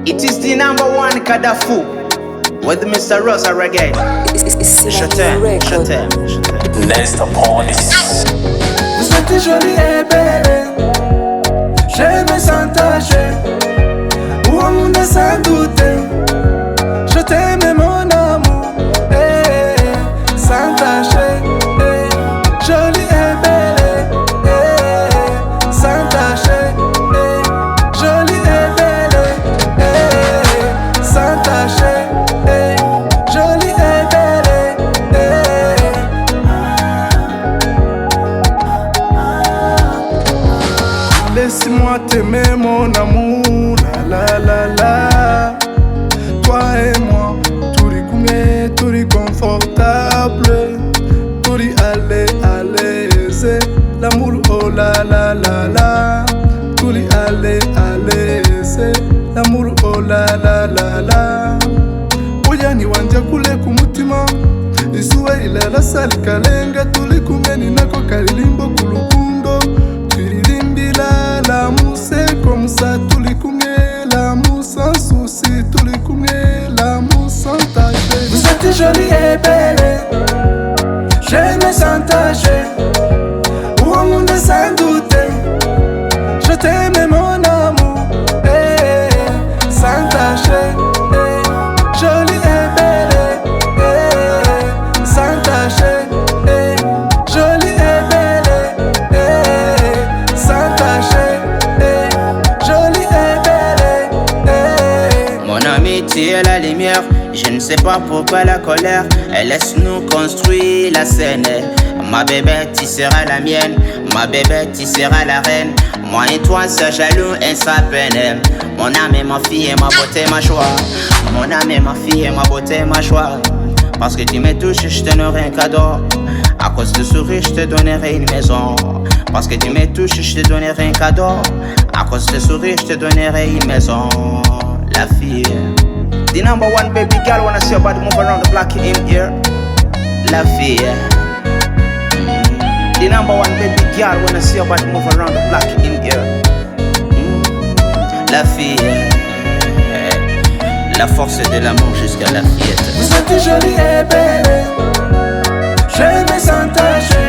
It is the #1 Kadafu with Mr. Rosa Reggae. Je t'aime, je t'aime, je t'aime. Next upon this. Vous êtes jolie et belle, j'aime sans tâcher, ou au monde sans douter. Je t'aime mon amour, sans tâcher, jolie et belle, sans tâcher, jolie et belle, sans tâcher, jolie et belle. Laisse-moi t'aimer mon amour, la la la la. Toi et moi, tout est combien, tout est confortable, tout est à l'aise. L'amour, oh la la la la, tout est à l'aise. L'amour, oh la la la la. Oyani wanja kule kumutima, isuwa ilala sali kalenga, tuli kumeni nako karilimbo kulukundo. L'amour c'est comme ça, tous les combien, l'amour sans souci, tous les combien, l'amour sans tâcher. Vous êtes jolie et belle, j'aime sans tâcher, ou au monde sans douter. Je t'aime mon amour, sans tâcher, jolie et belle, sans tâcher, jolie et belle, sans tâcher. Tu es la lumière, je ne sais pas pourquoi la colère. Elle laisse nous construire la scène. Ma bébé, tu seras la mienne. Ma bébé, tu seras la reine. Moi et toi, c'est jaloux et ça peine. Mon âme et ma fille et ma beauté, ma choix. Mon âme et ma fille et ma beauté, ma choix. Parce que tu me touches, je te donnerai un cadeau. À cause de sourire, je te donnerai une maison. Parce que tu me touches, je te donnerai un cadeau. À cause de sourire, je te donnerai une maison. La fille. The #1 baby girl wanna see your body move around the block in here. La fille. The #1 baby girl wanna see your body move around the block in here. La fille. La force de l'amour jusqu'à la fillette. Vous êtes jolie et belle, j'aime sans tâcher.